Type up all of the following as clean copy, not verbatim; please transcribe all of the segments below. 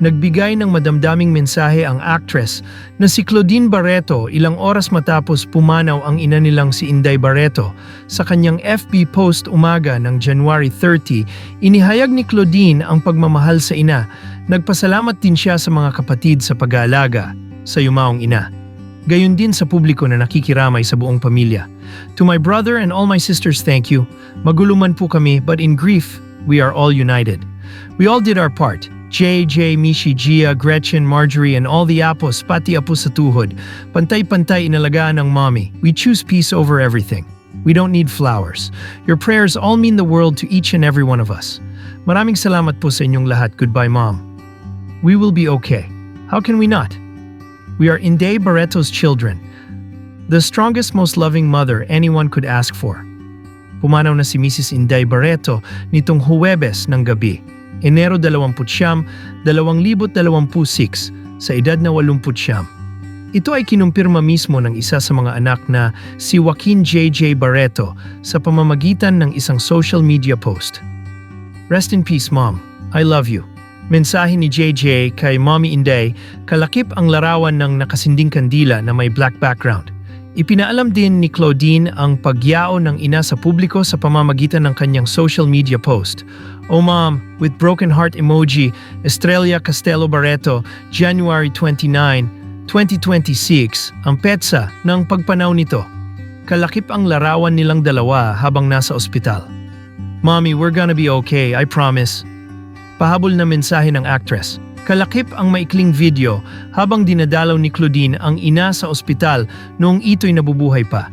Nagbigay ng madamdaming mensahe ang actress na si Claudine Barreto ilang oras matapos pumanaw ang ina nilang si Inday Barreto. Sa kanyang FB post umaga ng January 30, inihayag ni Claudine ang pagmamahal sa ina. Nagpasalamat din siya sa mga kapatid sa pag-aalaga sa yumaong ina. Gayon din sa publiko na nakikiramay sa buong pamilya. To my brother and all my sisters, thank you. Magulo man po kami, but in grief, we are all united. We all did our part. JJ, Mishi, Gia, Gretchen, Marjorie, and all the apos, pati apo sa tuhod. Pantay-pantay inalagaan ng mommy. We choose peace over everything. We don't need flowers. Your prayers all mean the world to each and every one of us. Maraming salamat po sa inyong lahat. Goodbye, Mom. We will be okay. How can we not? We are Inday Barreto's children. The strongest, most loving mother anyone could ask for. Pumanaw na si Mrs. Inday Barreto nitong Huwebes ng gabi. Enero 29, 2026 sa edad na 89. Ito ay kinumpirma mismo ng isa sa mga anak na si Joaquin JJ Barreto sa pamamagitan ng isang social media post. Rest in peace, Mom. I love you. Mensahe ni JJ kay Mommy Inday, kalakip ang larawan ng nakasinding kandila na may black background. Ipinaalam din ni Claudine ang pagyao ng ina sa publiko sa pamamagitan ng kanyang social media post. Oh Mom, with broken heart emoji, Estrella Castelo Barreto, January 29, 2026, ang petsa ng pagpanaw nito. Kalakip ang larawan nilang dalawa habang nasa ospital. Mommy, we're gonna be okay, I promise. Pahabol na mensahe ng actress. Kalakip ang maikling video habang dinadalaw ni Claudine ang ina sa ospital noong ito'y nabubuhay pa.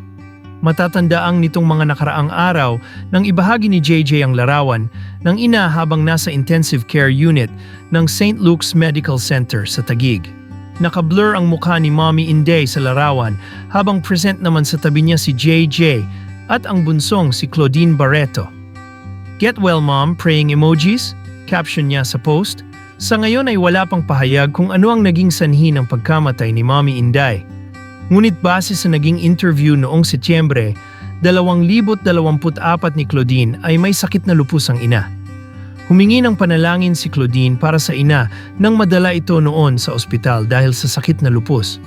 Matatandaang nitong mga nakaraang araw nang ibahagi ni JJ ang larawan ng ina habang nasa intensive care unit ng St. Luke's Medical Center sa Taguig. Nakablur ang mukha ni Mommy Inday sa larawan habang present naman sa tabi niya si JJ at ang bunsong si Claudine Barreto. Get well, Mom, praying emojis, caption niya sa post. Sa ngayon ay wala pang pahayag kung ano ang naging sanhi ng pagkamatay ni Mommy Inday. Ngunit base sa naging interview noong Setyembre, 2024 ni Claudine ay may sakit na lupus ang ina. Humingi ng panalangin si Claudine para sa ina nang madala ito noon sa ospital dahil sa sakit na lupus.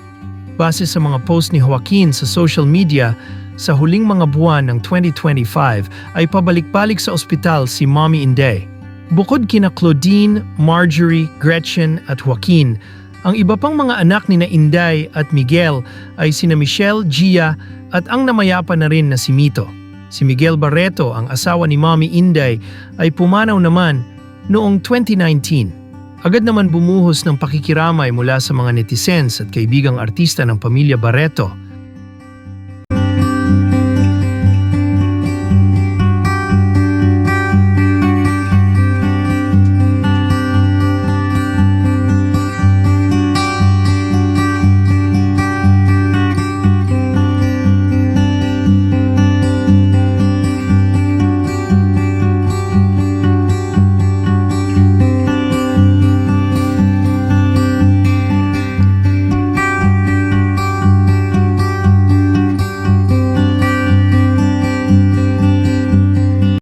Base sa mga post ni Joaquin sa social media, sa huling mga buwan ng 2025 ay pabalik-balik sa ospital si Mommy Inday. Bukod kina Claudine, Marjorie, Gretchen at Joaquin, ang iba pang mga anak ni na Inday at Miguel ay sina Michelle, Gia at ang namayapa na rin na si Mito. Si Miguel Barreto, ang asawa ni Mommy Inday, ay pumanaw naman noong 2019. Agad naman bumuhos ng pakikiramay mula sa mga netizens at kaibigang artista ng pamilya Barreto.